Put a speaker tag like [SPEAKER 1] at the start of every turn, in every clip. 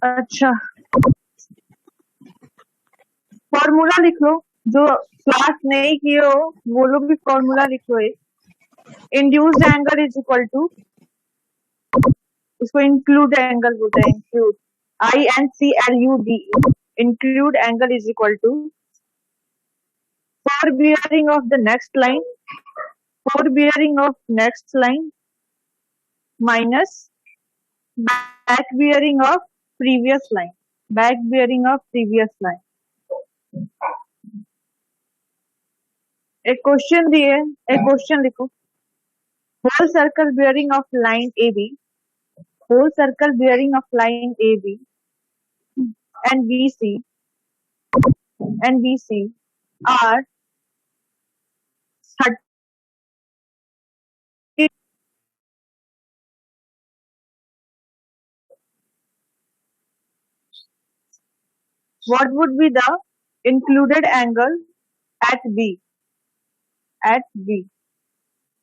[SPEAKER 1] अच्छा, फॉर्मूला लिख लो, जो क्लास नहीं किए हो वो लोग भी फॉर्मूला लिखो। Induced angle is equal to, इसको इंक्लूड एंगल बोलते हैं, include, INCLUD, include angle is equal to fore bearing of the next line, fore bearing of next line minus back bearing of previous line, back bearing of previous line. एक question दिए, एक question लिखो, whole circle bearing of line AB, whole circle bearing of line AB and BC are 30. What would be the included angle at B? At B.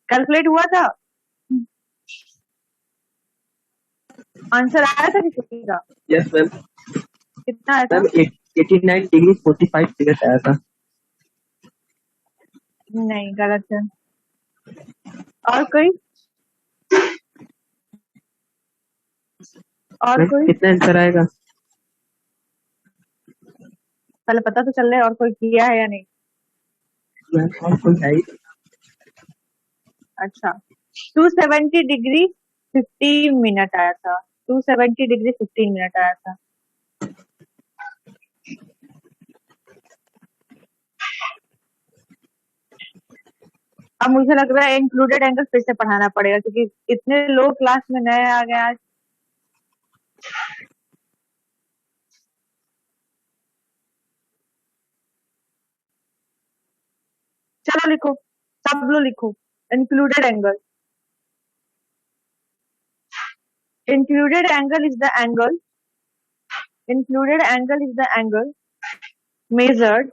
[SPEAKER 1] Calculate हुआ था, answer आया था किसी का?
[SPEAKER 2] Yes ma'am.
[SPEAKER 1] कितना आया था?
[SPEAKER 2] 89 डिग्री 45 मिनट आया था।
[SPEAKER 1] नहीं, गलत है। और कोई? और कोई?
[SPEAKER 2] कितना आंसर आएगा?
[SPEAKER 1] पहले पता तो चल रहा है और कोई किया है या नहीं।
[SPEAKER 2] और कोई है?
[SPEAKER 1] अच्छा, 270 डिग्री 15 मिनट आया था, 270 डिग्री 15 मिनट आया था। अब मुझे लग रहा है इंक्लूडेड एंगल फिर से पढ़ाना पड़ेगा, क्योंकि इतने लोग क्लास में नए आ गए आज। चलो लिखो, सब लोग लिखो, included angle. Included angle is the angle, included angle is the angle measured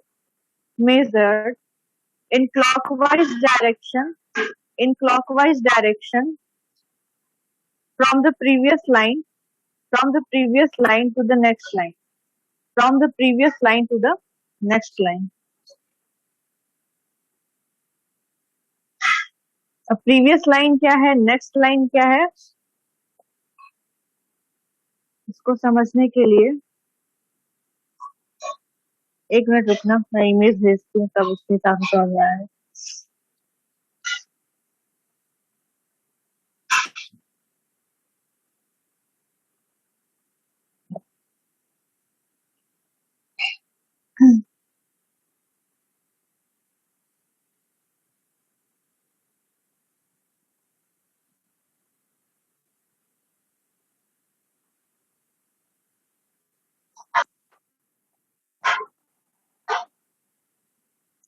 [SPEAKER 1] in clockwise direction, in clockwise direction from the previous line, from the previous line to the next line, from the previous line to the next line. अब previous line क्या है, next line क्या है, इसको समझने के लिए एक मिनट रुकना, मैं इमेज भेजती हूँ, तब उसके हिसाब से समझ में आएगा।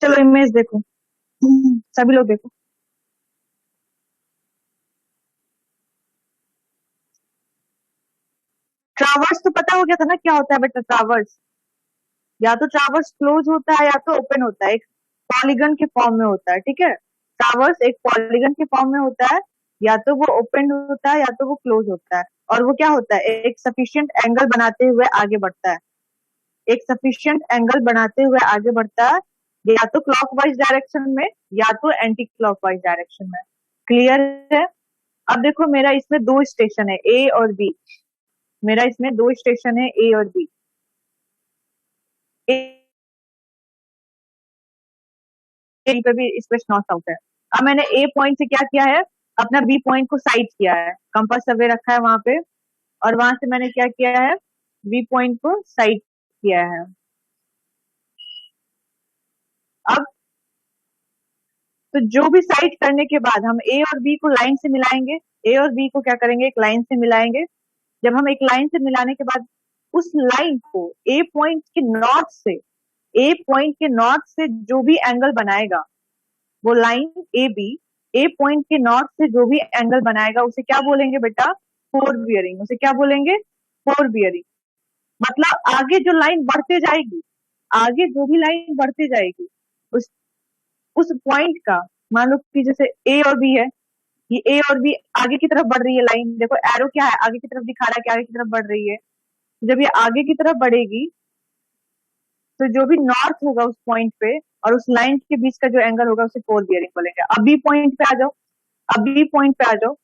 [SPEAKER 1] चलो इमेज देखो, सभी लोग देखो। ट्रावर्स तो पता हो गया था ना क्या होता है बेटा? ट्रावर्स या तो ट्रावर्स क्लोज होता है या तो ओपन होता है, एक पॉलीगन के फॉर्म में होता है, ठीक है। ट्रावर्स एक पॉलीगन के फॉर्म में होता है, या तो वो ओपन होता है या तो वो क्लोज होता है, और वो क्या होता है, एक सफिशिएंट एंगल बनाते हुए आगे बढ़ता है, एक सफिशिएंट एंगल बनाते हुए आगे बढ़ता है, या तो क्लॉकवाइज डायरेक्शन में या तो एंटी क्लॉकवाइज डायरेक्शन में। क्लियर है? अब देखो मेरा इसमें दो स्टेशन है, ए और बी, मेरा इसमें दो स्टेशन है, ए और बी। पे भी इस पे नॉट आउट है। अब मैंने ए पॉइंट से क्या किया है, अपना बी पॉइंट को साइड किया है, कंपास सर्वे रखा है वहां पे, और वहां से मैंने क्या किया है, बी पॉइंट को साइड किया है। अब तो जो भी साइड करने के बाद हम ए और बी को लाइन से मिलाएंगे, ए और बी को क्या करेंगे, एक लाइन से मिलाएंगे। जब हम एक लाइन से मिलाने के बाद उस लाइन को ए पॉइंट के नॉर्थ से, ए पॉइंट के नॉर्थ से जो भी एंगल बनाएगा, वो line A B A point के नॉर्थ से जो भी एंगल बनाएगा उसे क्या बोलेंगे बेटा, फोर बियरिंग। उसे क्या बोलेंगे, फोर बियरिंग। मतलब आगे जो लाइन बढ़ते जाएगी, आगे जो भी लाइन बढ़ते जाएगी, उस पॉइंट का मान लो कि जैसे ए और बी है, ये ए और बी आगे की तरफ बढ़ रही है लाइन, देखो एरो क्या है, आगे की तरफ दिखा रहा है कि आगे की तरफ बढ़ रही है। जब ये आगे की तरफ बढ़ेगी तो जो भी नॉर्थ होगा उस पॉइंट पे और उस लाइन के बीच का जो एंगल होगा उसे फोर बियरिंग बोलेंगे। अब बी पॉइंट पे आ जाओ, अब बी पॉइंट पे आ जाओ।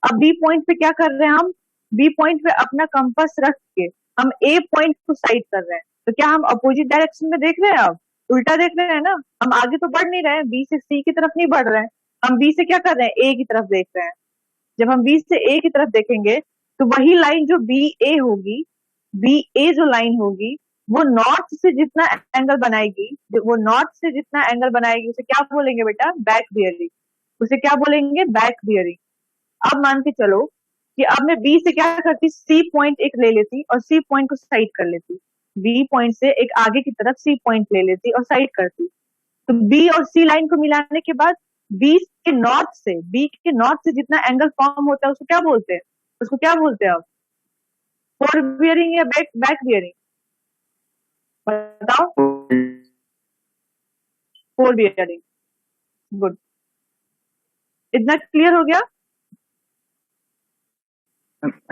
[SPEAKER 1] अब बी पॉइंट पे क्या कर रहे हैं हम, बी पॉइंट पे अपना कंपास रख के हम ए पॉइंट को साइड कर रहे हैं। तो क्या हम अपोजिट डायरेक्शन में देख रहे हैं, अब उल्टा देख रहे हैं ना, हम आगे तो बढ़ नहीं रहे हैं, बी से सी की तरफ नहीं बढ़ रहे हैं, हम बी से क्या कर रहे हैं, ए की तरफ देख रहे हैं। जब हम बी से ए की तरफ देखेंगे तो वही लाइन जो बी ए होगी, बी ए जो लाइन होगी वो नॉर्थ से जितना एंगल बनाएगी, वो नॉर्थ से जितना एंगल बनाएगी उसे क्या बोलेंगे बेटा, बैक बियरिंग। उसे क्या बोलेंगे, बैक बियरिंग। अब मान के चलो कि अब मैं बी से क्या करती, सी पॉइंट एक ले लेती और सी पॉइंट को साइड कर लेती, बी पॉइंट से एक आगे की तरफ सी पॉइंट ले लेती और साइड करती। तो बी और सी लाइन को मिलाने के बाद बी के नॉर्थ से जितना एंगल फॉर्म होता है उसको क्या बोलते हैं, उसको क्या बोलते हैं अब, फोर बियरिंग या बैक बैक बियरिंग, बताओ। Four bearing, good. इतना क्लियर हो गया।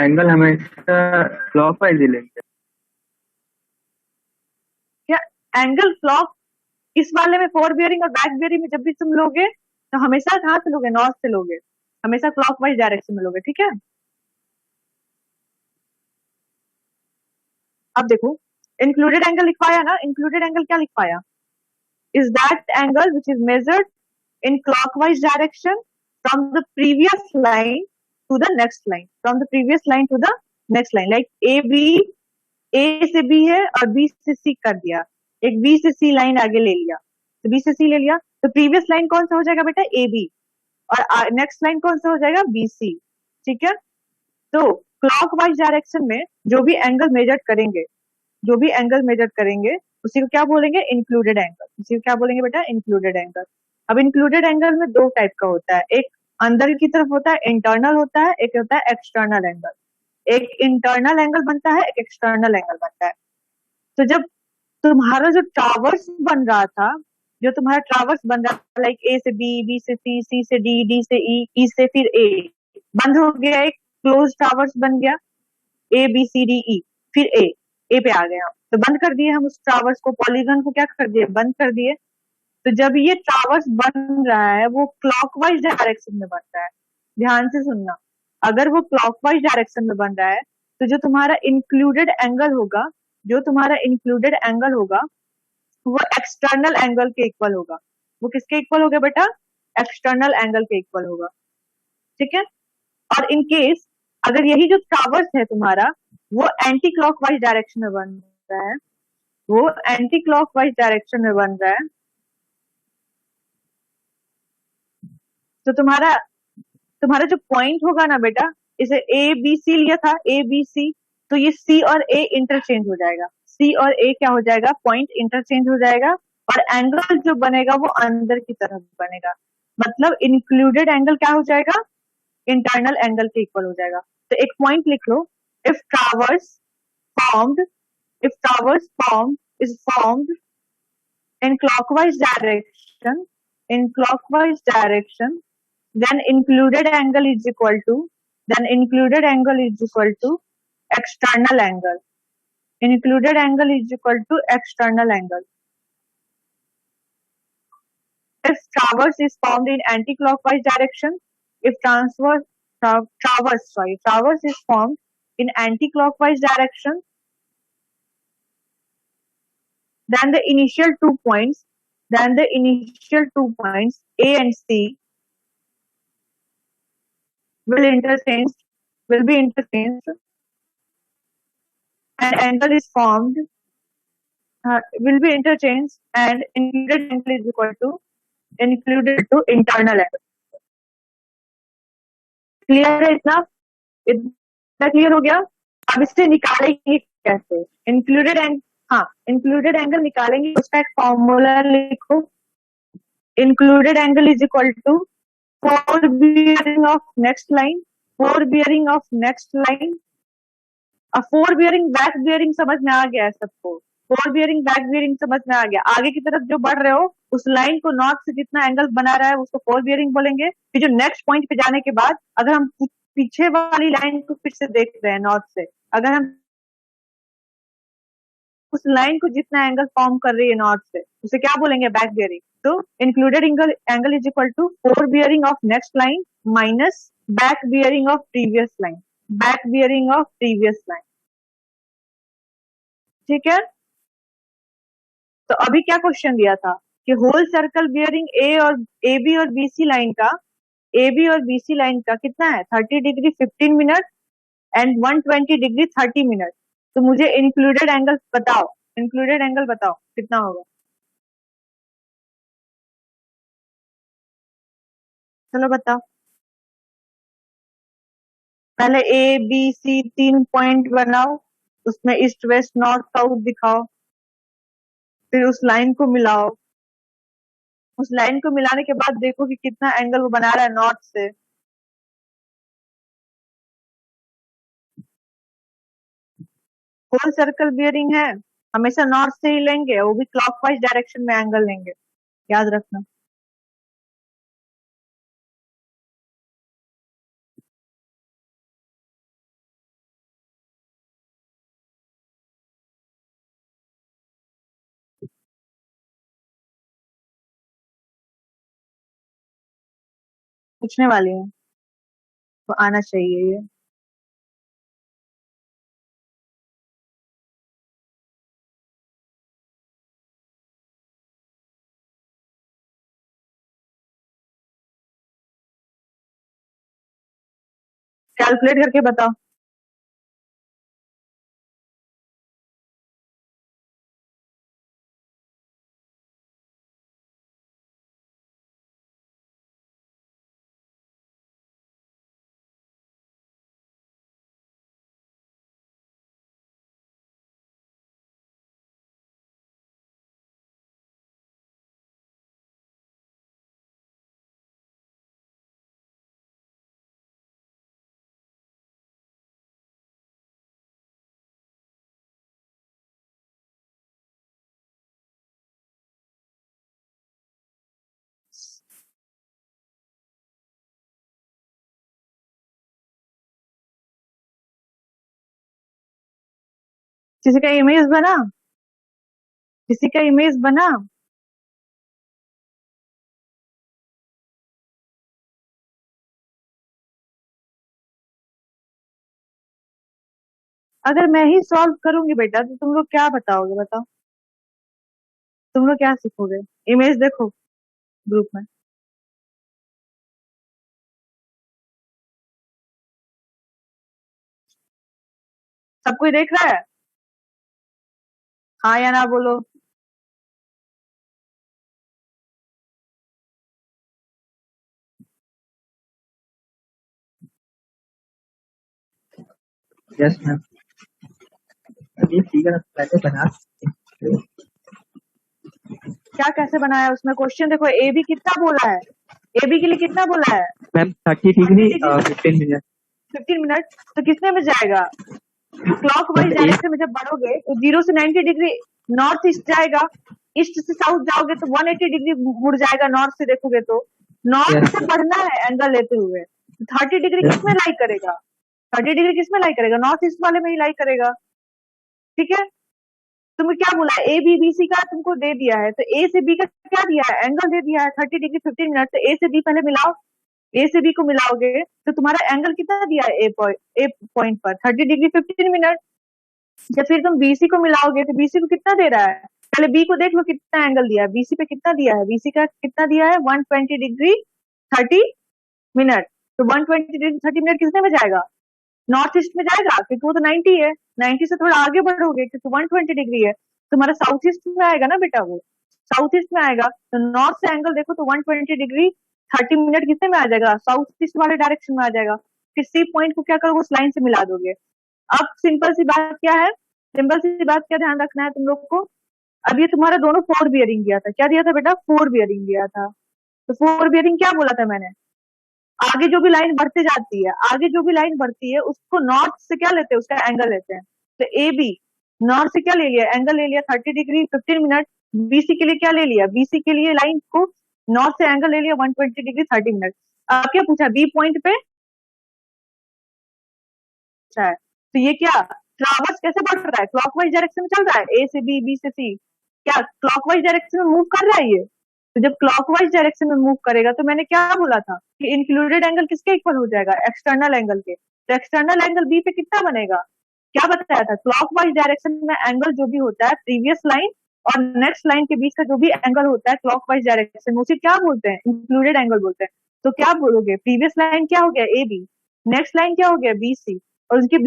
[SPEAKER 2] एंगल हमेशा क्लॉकवाइज ही लेंगे।
[SPEAKER 1] क्या एंगल क्लॉक, इस वाले में फोर बियरिंग और बैक बियरिंग में जब भी तुम लोगे तो हमेशा कहाँ से लोगे, नॉर्थ से लोगे, हमेशा क्लॉकवाइज डायरेक्शन में लोगे, ठीक है। अब देखो इंक्लूडेड एंगल लिख पाया ना, इंक्लूडेड एंगल क्या लिख पाया, is that angle which is measured in clockwise direction from the previous line to the next line, from the previous line to the next line, like A से B है और B से C कर दिया, एक B से C line आगे ले लिया, तो B से C ले लिया तो प्रीवियस लाइन कौन सा हो जाएगा बेटा, AB, और नेक्स्ट लाइन कौन सा हो जाएगा, BC, ठीक है। तो क्लॉकवाइज डायरेक्शन में जो भी एंगल मेजर करेंगे, जो भी एंगल मेजर करेंगे उसी को क्या बोलेंगे, इंक्लूडेड एंगल, उसी को क्या बोलेंगे बेटा, इंक्लूडेड एंगल। अब इंक्लूडेड एंगल में दो टाइप का होता है, एक अंदर की तरफ होता है, इंटरनल होता है, एक होता है एक्सटर्नल एंगल। एक इंटरनल एंगल बनता है, एक एक्सटर्नल एंगल बनता है। तो जब तुम्हारा जो ट्रावर्स बन रहा था, जो तुम्हारा ट्रावर्स बन रहा था, लाइक ए से बी, बी से सी, सी से डी, डी से ई, ई से फिर ए, बंद हो गया, एक क्लोज ट्रावर्स बन गया, A B C D E, फिर ए पे आ गए हम, तो बंद कर दिए हम उस ट्रावर्स को, पॉलीगन को क्या कर दिए, बंद कर दिए। तो जब ये ट्रावर्स बन रहा है वो क्लॉकवाइज डायरेक्शन में बन रहा है, ध्यान से सुनना, अगर वो क्लॉकवाइज डायरेक्शन में बन रहा है तो जो तुम्हारा इंक्लूडेड एंगल होगा, जो तुम्हारा इंक्लूडेड एंगल होगा वो एक्सटर्नल एंगल के इक्वल होगा। वो किसके इक्वल होगा बेटा, एक्सटर्नल एंगल के इक्वल होगा, ठीक है। और इन केस अगर यही जो ट्रावर्स है तुम्हारा वो एंटी क्लॉकवाइज डायरेक्शन में बन रहा है, वो एंटी क्लॉकवाइज डायरेक्शन में बन रहा है, तो तुम्हारा तुम्हारा जो पॉइंट होगा ना बेटा, इसे ए बी सी लिया था, ए बी सी, तो ये सी और ए इंटरचेंज हो जाएगा, सी और ए क्या हो जाएगा, पॉइंट इंटरचेंज हो जाएगा, और एंगल जो बनेगा वो अंदर की तरफ बनेगा, मतलब इंक्लूडेड एंगल क्या हो जाएगा, इंटरनल एंगल के इक्वल हो जाएगा। तो एक पॉइंट लिख लो, if traverse formed if towers formed is formed in clockwise direction, then included angle is equal to external angle, included angle is equal to external angle. If towers is formed in anti-clockwise direction, if towers is formed in anti-clockwise direction, then the initial 2 points A and C will be interchanged, and angle is formed, will be interchanged, and included angle is equal to internal angle. Clear है इतना clear हो गया। अब इससे निकालेंगे कैसे included angle, हाँ included angle निकालेंगे, उसका एक फॉर्मूला लिखो, included angle is equal to fore bearing of next line, fore bearing of next line. अब फोर बियरिंग बैक बियरिंग समझ में आ गया है सबको, फोर बियरिंग बैक बियरिंग समझ में आ गया, आगे की तरफ जो बढ़ रहे हो उस लाइन को नॉर्थ से जितना एंगल बना रहा है उसको फोर बियरिंग बोलेंगे। फिर जो नेक्स्ट पॉइंट पे जाने के बाद अगर हम पीछे वाली लाइन को फिर से देख रहे हैं नॉर्थ से, अगर हम उस लाइन को जितना एंगल फॉर्म कर रही है नॉर्थ से उसे क्या बोलेंगे, बैक बियरिंग। तो included angle is equal to fore bearing of next line minus back bearing of previous line, back bearing of previous line. ठीक है, तो अभी क्या क्वेश्चन दिया था कि whole circle bearing A B और बीसी लाइन का, ए बी और बीसी लाइन का कितना है 30 degree 15 minute and 120 degree 30 minute. तो मुझे इंक्लूडेड एंगल बताओ, इंक्लूडेड एंगल बताओ कितना होगा। चलो बताओ, पहले ए बी सी 3 पॉइंट बनाओ, उसमें ईस्ट वेस्ट नॉर्थ साउथ दिखाओ, फिर उस लाइन को मिलाओ, उस लाइन को मिलाने के बाद देखो कि कितना एंगल वो बना रहा है नॉर्थ से। होल सर्कल बियरिंग है, हमेशा नॉर्थ से ही लेंगे, वो भी क्लॉकवाइज डायरेक्शन में एंगल लेंगे, याद रखना। पूछने वाली हूँ तो आना चाहिए ये। कैलकुलेट करके बताओ। किसी का इमेज बना, किसी का इमेज बना। अगर मैं ही सॉल्व करूंगी बेटा तो तुम लोग क्या बताओगे, बताओ तुम लोग क्या सीखोगे। इमेज देखो ग्रुप में, सब कोई देख रहा है, हाँ या ना बोलो।
[SPEAKER 2] Yes ma'am. अभी फिगर कैसे बना सकते हो?
[SPEAKER 1] क्या कैसे बनाया, उसमें क्वेश्चन देखो, ए बी कितना बोला है, ए बी के लिए कितना बोला है
[SPEAKER 2] मैम 30 डिग्री 15 मिनट।
[SPEAKER 1] 15 मिनट, तो किसने में जाएगा, क्लॉक वाइज डायरेक्शन में जब बढ़ोगे तो 0 से 90 डिग्री नॉर्थ ईस्ट जाएगा, ईस्ट से साउथ जाओगे तो 180 डिग्री मुड़ जाएगा नॉर्थ से देखोगे तो। नॉर्थ से बढ़ना है एंगल लेते हुए, 30 डिग्री किसमें लाई करेगा, 30 डिग्री किसमें लाई करेगा, नॉर्थ ईस्ट वाले में ही लाई करेगा। ठीक है, तुम्हें क्या बोला, ए बी बी सी का तुमको दे दिया है, तो ए से बी का क्या दिया है, एंगल दे दिया है 30 डिग्री 15 मिनट। तो ए से बी पहले मिलाओ, ए से बी को मिलाओगे तो तुम्हारा एंगल कितना दिया है ए पॉइंट पर 30 डिग्री 15 मिनट। जब फिर तुम बीसी को मिलाओगे तो बीसी को कितना दे रहा है, पहले बी को देख लो कितना एंगल दिया है, बीसी पे कितना दिया है, बीसी का कितना दिया है 120 डिग्री 30 मिनट। तो 120 डिग्री 30 मिनट किसने में जाएगा, नॉर्थ ईस्ट में जाएगा, क्योंकि वो तो 90 है, 90 से थोड़ा आगे बढ़ोगे क्योंकि 120 डिग्री है, तुम्हारा साउथ ईस्ट में आएगा ना बेटा, वो साउथ ईस्ट में आएगा। तो नॉर्थ से एंगल देखो तो 120 डिग्री 30 मिनट किसने में आ जाएगा, साउथ ईस्ट वाले डायरेक्शन में आ जाएगा। फिर सी पॉइंट को क्या करोगे, उस लाइन से मिला दोगे। अब सिंपल सी बात क्या है, सिंपल सी बात क्या ध्यान रखना है तुम लोग को, अब ये तुम्हारा दोनों फोर बियरिंग दिया था, क्या दिया था बेटा, फोर बियरिंग दिया था। तो फोर बियरिंग क्या बोला था मैंने, आगे जो भी लाइन बढ़ते जाती है, आगे जो भी लाइन बढ़ती है उसको नॉर्थ से क्या लेते हैं, उसका एंगल लेते हैं। तो ए बी नॉर्थ से क्या ले लिया, एंगल ले लिया 30 डिग्री 15 मिनट, बीसी के लिए क्या ले लिया, बीसी के लिए लाइन को नॉर्थ से एंगल ले लिया 120 डिग्री 30 मिनट। अब क्या पूछा, बी पॉइंट पे अच्छा है, तो ये क्या ट्रावर्स कैसे बढ़ रहा है, क्लॉकवाइज डायरेक्शन में चल रहा है, ए से बी से सी, क्या क्लॉकवाइज डायरेक्शन में मूव कर रहा है ये। तो जब क्लॉकवाइज डायरेक्शन में मूव करेगा तो मैंने क्या बोला था कि इंक्लूडेड एंगल किसके इक्वल हो जाएगा, एक्सटर्नल एंगल के। तो एक्सटर्नल एंगल बी पे कितना बनेगा, क्या बताया था, क्लॉकवाइज डायरेक्शन में एंगल जो भी होता है प्रीवियस लाइन और नेक्स्ट लाइन के बीच का जो भी एंगल होता है क्लॉकवाइज डायरेक्शन में, उसे क्या बोलते हैं, इंक्लूडेड एंगल बोलते हैं। तो क्या बोलोगे, प्रीवियस लाइन क्या हो गया ए बी, नेक्स्ट लाइन क्या हो गया बी सी, और उसके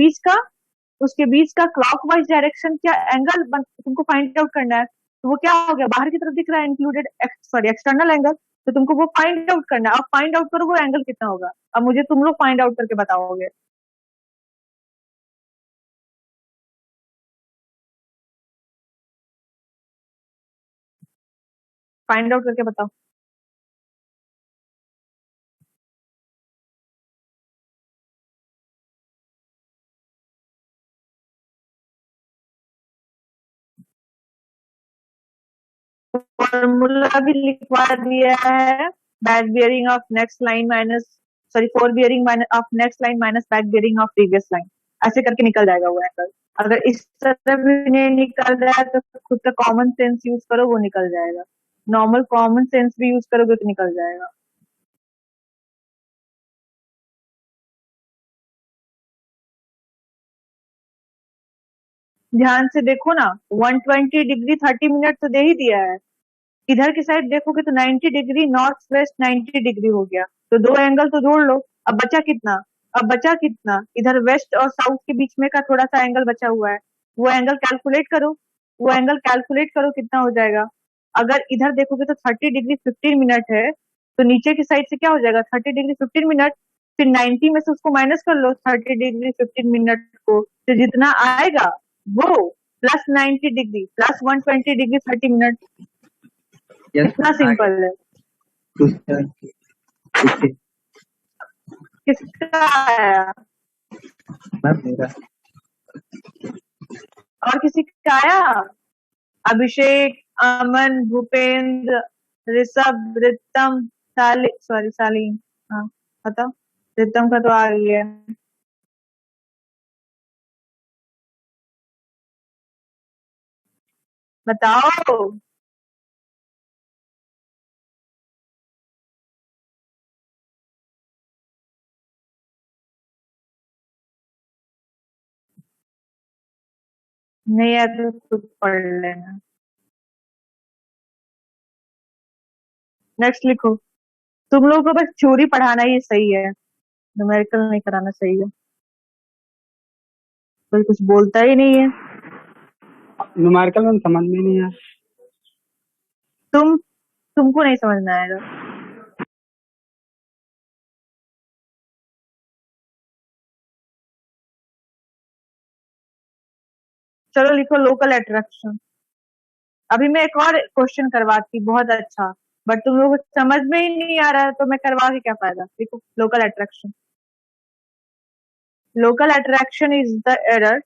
[SPEAKER 1] बीच का क्लॉकवाइज डायरेक्शन क्या एंगल तुमको फाइंड आउट करना है। तो वो क्या हो गया, बाहर की तरफ दिख रहा है इंक्लूडेड सॉरी एक्सटर्नल एंगल, तो तुमको वो फाइंड आउट करना है। अब फाइंड आउट करो वो एंगल कितना होगा, अब मुझे तुम लोग फाइंड आउट करके बताओगे। फाइंड आउट करके बताओ। फॉर्मूला भी लिखवा दिया है, back bearing of next line minus sorry four bearing of next line minus back bearing of previous line, ऐसे करके निकल जाएगा वो एंगल। अगर इस तरह भी नहीं निकल रहा है तो खुद का कॉमन सेंस यूज करो, वो निकल जाएगा। नॉर्मल कॉमन सेंस भी यूज करोगे तो निकल जाएगा। ध्यान से देखो ना, 120 डिग्री 30 मिनट तो दे ही दिया है, इधर की साइड देखोगे तो 90 डिग्री नॉर्थ वेस्ट 90 डिग्री हो गया, तो दो एंगल तो जोड़ लो। अब बचा कितना, अब बचा कितना, इधर वेस्ट और साउथ के बीच में का थोड़ा सा एंगल बचा हुआ है, वो एंगल कैलकुलेट करो, वो एंगल कैलकुलेट करो कितना हो जाएगा। अगर इधर देखोगे तो 30 डिग्री 15 मिनट है, तो नीचे की साइड से क्या हो जाएगा 30 डिग्री 15 मिनट, फिर 90 में से उसको माइनस कर लो 30 डिग्री 15 मिनट को, तो जितना आएगा वो plus 90 degree plus 120 degree 30 minute.
[SPEAKER 2] Yes
[SPEAKER 1] इतना सिंपल है। किसका आया,
[SPEAKER 2] मैम मेरा।
[SPEAKER 1] और किसी का आया, अभिषेक, अमन, भूपेंद्र, ऋषभ, रितम, सॉरी सालीन, हाँ बताओ, रितम का तो आ गया। बताओ। नहीं है तो खुद पढ़ लेना। नेक्स्ट लिखो। तुम लोगों को बस थ्योरी पढ़ाना ही सही है, न्यूमेरिकल नहीं कराना सही है, कोई कुछ बोलता ही नहीं है।
[SPEAKER 3] न्यूमेरिकल में समझ में नहीं आया।
[SPEAKER 1] तुमको नहीं समझ में आएगा। चलो लिखो लोकल अट्रैक्शन। अभी मैं एक और क्वेश्चन करवाती बहुत अच्छा, बट तुम लोगों को समझ में ही नहीं आ रहा है तो मैं करवा के क्या फायदा। देखो local attraction, local attraction is the error,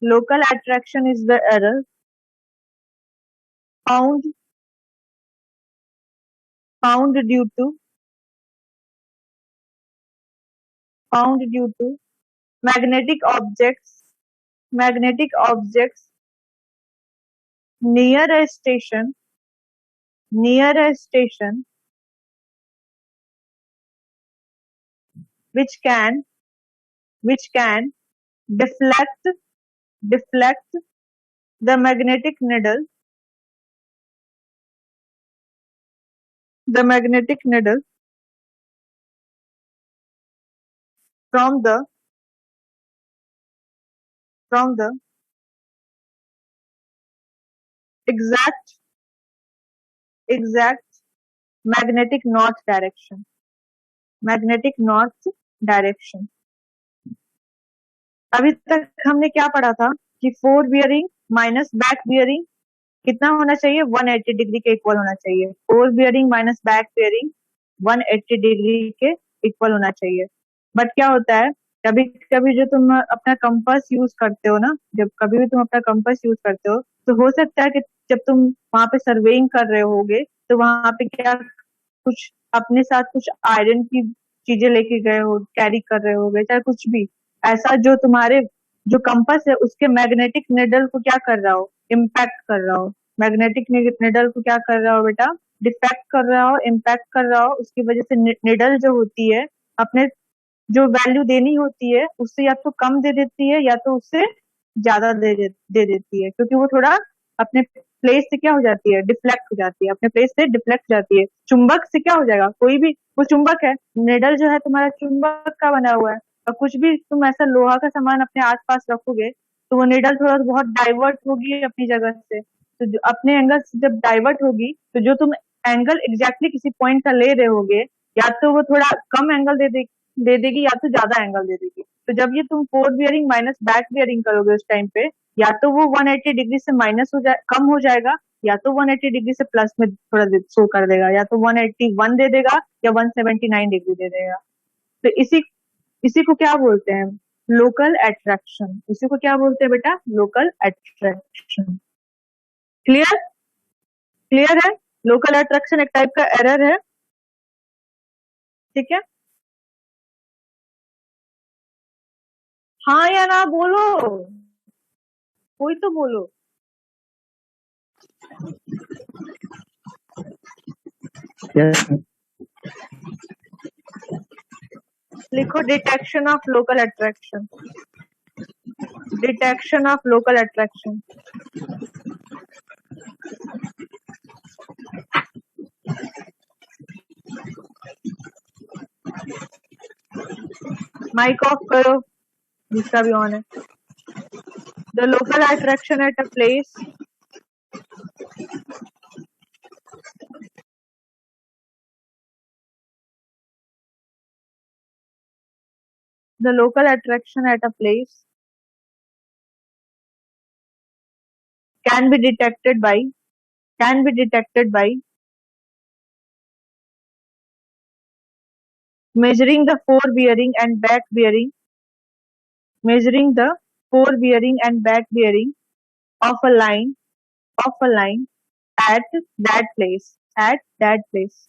[SPEAKER 1] local attraction is the error found found due to found due to magnetic objects near a station near a station which can deflect the magnetic needle from the exact magnetic north direction, magnetic north direction। अभी तक हमने क्या पढ़ा था कि four bearing minus back bearing कितना होना चाहिए, 180 डिग्री के इक्वल होना चाहिए। Four bearing minus back bearing 180 degree के इक्वल होना चाहिए। बट क्या होता है कभी कभी जो तुम अपना कंपास यूज करते हो ना, जब कभी भी तुम अपना कंपास यूज करते हो, तो हो सकता है कि जब तुम वहां पे सर्वेइंग कर रहे होगे, तो वहां पे क्या कुछ अपने साथ कुछ आयरन की चीजें लेके गए हो, कैरी कर रहे होगे, चाहे कुछ भी ऐसा, जो तुम्हारे जो कंपास है उसके मैग्नेटिक निडल को क्या कर रहा हो, इम्पैक्ट कर रहा हो। मैग्नेटिक निडल को क्या कर रहा हो बेटा, डिफेक्ट कर रहा हो, इम्पैक्ट कर रहा हो। उसकी वजह से निडल जो होती है, अपने जो वैल्यू देनी होती है उससे या तो कम दे देती है, या तो उससे ज्यादा दे देती है, क्योंकि वो थोड़ा अपने प्लेस से क्या हो जाती है, डिफ्लेक्ट हो जाती है, अपने प्लेस से डिफ्लेक्ट हो जाती है। चुंबक से क्या हो जाएगा, कोई भी, वो चुंबक है, निडल जो है तुम्हारा चुंबक का बना हुआ है, और कुछ भी तुम ऐसा लोहा का सामान अपने आसपास रखोगे, तो वो निडल थोड़ा बहुत डाइवर्ट होगी अपनी जगह से। तो जो अपने एंगल से जब डाइवर्ट होगी, तो जो तुम एंगल एग्जैक्टली किसी पॉइंट का ले रहे होगे, या तो वो थोड़ा कम एंगल दे देगी, या तो ज्यादा एंगल दे देगी। तो जब ये तुम four bearing minus back bearing करोगे उस टाइम पे, या तो वो 180 डिग्री से माइनस हो जाए, कम हो जाएगा, या तो 180 डिग्री से प्लस में थोड़ा शो कर देगा, या तो 181 दे देगा, या 179 डिग्री दे देगा। तो इसी इसी को क्या बोलते हैं, लोकल अट्रैक्शन। इसी को क्या बोलते हैं बेटा, लोकल अट्रैक्शन। क्लियर, क्लियर है। लोकल अट्रैक्शन एक टाइप का एरर है, ठीक है। हाँ या ना बोलो, कोई तो बोलो।
[SPEAKER 2] Yes.
[SPEAKER 1] लिखो detection of local attraction, detection of local attraction. Mike off करो जिसका भी ऑन है। The local attraction at a place the local attraction at a place can be detected by can be detected by measuring the fore bearing and back bearing, measuring the fore bearing and back bearing of a line at that place, at that place.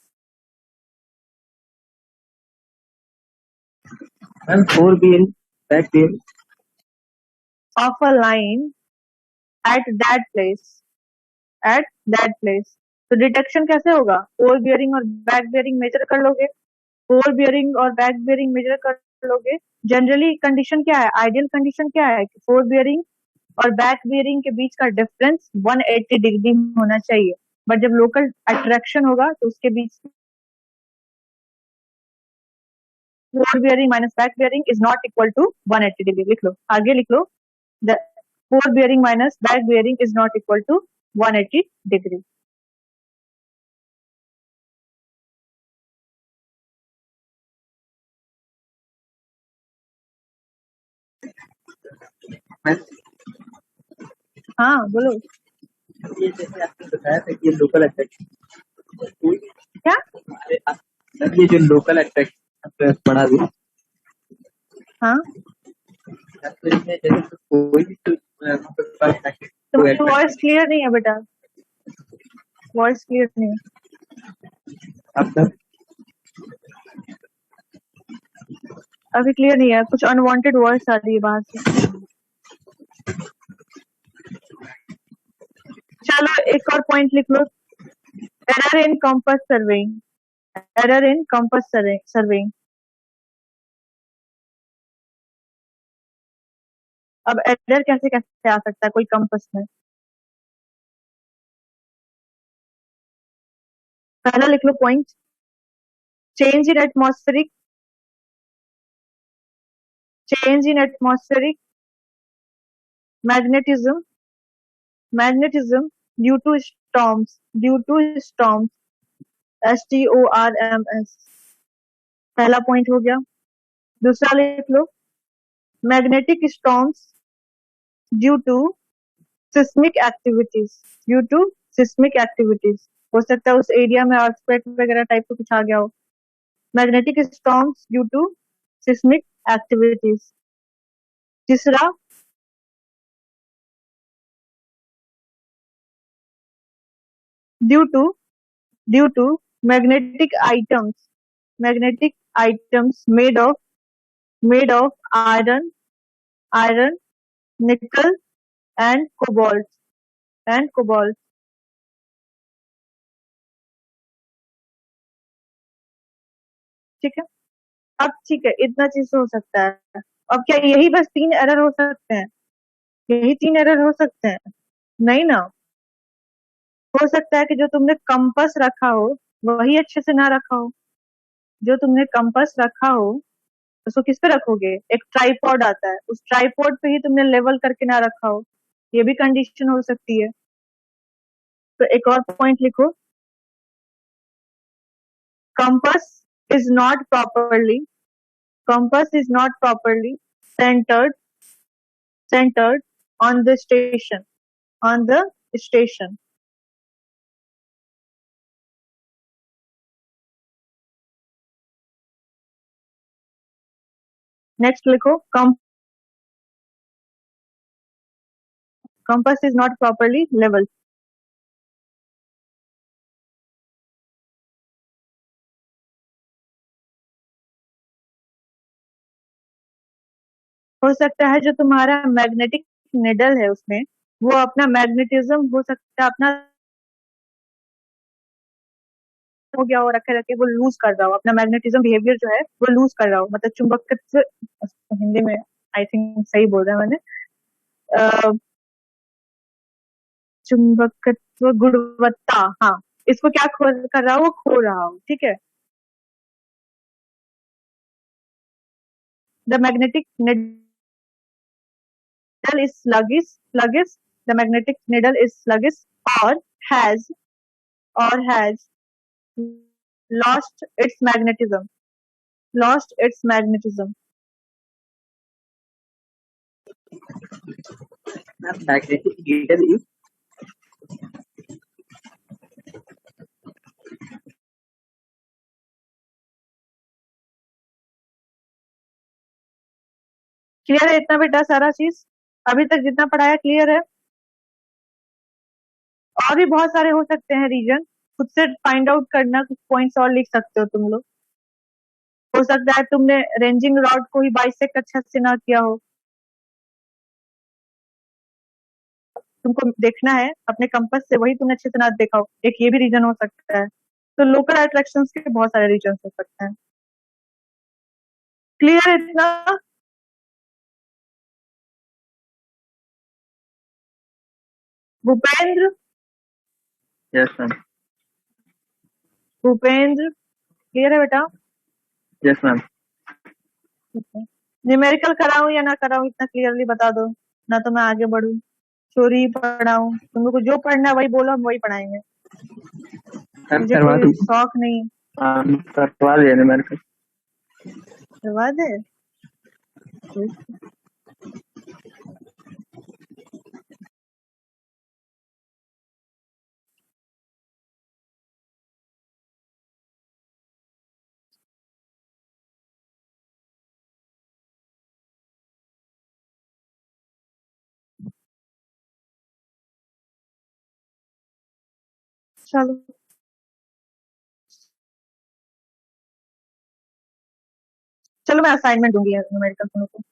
[SPEAKER 2] Ma'am, 4 BL, back BL.
[SPEAKER 1] Of a line at that place, at that place. तो detection कैसे होगा, four bearing और back bearing major कर लोगे, four bearing और back bearing major कर लोगे। Generally condition क्या है, आइडियल कंडीशन क्या है कि फोर बियरिंग और बैक बियरिंग के बीच का डिफरेंस 180 डिग्री होना चाहिए। बट जब लोकल अट्रैक्शन होगा तो उसके बीच fore bearing minus back bearing is not equal to 180 degree. लिख लो, आगे लिख लो, the fore bearing minus back bearing is not equal to 180 degree. हाँ बोलो,
[SPEAKER 2] ये जैसे आपने बताया था कि ये लोकल अट्रैक्शन,
[SPEAKER 1] क्या,
[SPEAKER 2] सर ये जो लोकल अट्रैक्शन आपने पढ़ा भी,
[SPEAKER 1] हाँ
[SPEAKER 2] तो इसमें जैसे कोई भी
[SPEAKER 1] तुम्हारी वॉइस क्लियर नहीं है बेटा, वॉइस क्लियर नहीं है,
[SPEAKER 2] आपका
[SPEAKER 1] अभी क्लियर नहीं है, कुछ अनवांटेड वॉइस आ रही है बाहर से। चलो एक और पॉइंट लिख लो, error in compass surveying, error in compass surveying. अब एरर कैसे कैसे आ सकता है कोई कंपास में, पहला लिख लो point, change in atmospheric, change in atmospheric magnetism, magnetism due to storms, due to storms, STORMS, पहला पॉइंट हो गया। दूसरा लिख लो, magnetic storms due to seismic activities, due to seismic activities. हो सकता है उस एरिया में अर्थक्वेक वगैरह टाइप का कुछ आ गया हो। Magnetic storms due to seismic activities. तीसरा, due to magnetic items made of iron, nickel and cobalt. ठीक है, अब ठीक है, इतना चीज हो सकता है। अब क्या यही बस 3 एरर हो सकते हैं? यही 3 एरर हो सकते हैं? नहीं ना, हो सकता है कि जो तुमने कंपास रखा हो वही अच्छे से ना रखा हो। जो तुमने कंपास रखा हो उसको किस पे रखोगे? एक ट्राइपॉड आता है, उस ट्राइपॉड पे ही तुमने लेवल करके ना रखा हो, ये भी कंडीशन हो सकती है। तो एक और पॉइंट लिखो, compass is not properly centered on the station. Next लिखो, compass is not properly leveled. हो सकता है जो तुम्हारा मैग्नेटिक निडल है उसमें वो अपना मैग्नेटिज्म हो सकता है अपना हो गया हो, रखे रखे वो लूज कर रहा हो, अपना मैग्नेटिज्म बिहेवियर जो है वो लूज कर रहा हो, मतलब चुंबकत्व, हिंदी में आई थिंक सही बोल रहा है मैंने, चुंबकत्व गुणवत्ता, हाँ, इसको क्या कर रहा हो? वो खो रहा हो, ठीक है। The magnetic needle is sluggish. The magnetic needle is sluggish or has lost its magnetism.
[SPEAKER 2] Magnetic needle is
[SPEAKER 1] clear है इतना बेटा? सारा चीज अभी तक जितना पढ़ाया क्लियर है? और भी बहुत सारे हो सकते हैं रीजन, खुद से फाइंड आउट करना, कुछ पॉइंट्स और लिख सकते हो तुम लोग। हो सकता है तुमने रेंजिंग रॉड को ही बाइसेक्ट अच्छा से ना किया हो, तुमको देखना है अपने कंपास से, वही तुमने अच्छे से ना देखा हो, एक ये भी रीजन हो सकता है। तो लोकल अट्रैक्शंस के बहुत सारे रीजन हो सकते हैं। क्लियर है इतना? Bhupendra,
[SPEAKER 2] yes ma'am.
[SPEAKER 1] Bhupendra clear है बेटा?
[SPEAKER 2] Yes ma'am.
[SPEAKER 1] न्यूमेरिकल कराऊं या ना कराऊं, इतना क्लियरली बता दो, ना तो मैं आगे बढ़ूं, चोरी ही पढ़ाऊं। तुम लोग को जो पढ़ना है वही बोलो, हम वही पढ़ाएंगे, मुझे
[SPEAKER 2] करवा
[SPEAKER 1] कोई
[SPEAKER 2] दूं?
[SPEAKER 1] शौक नहीं।
[SPEAKER 2] करवा देने मेरे को।
[SPEAKER 1] करवा दे? चलो चलो मैं असाइनमेंट दूंगी न्यूमेरिकल तुम लोग को।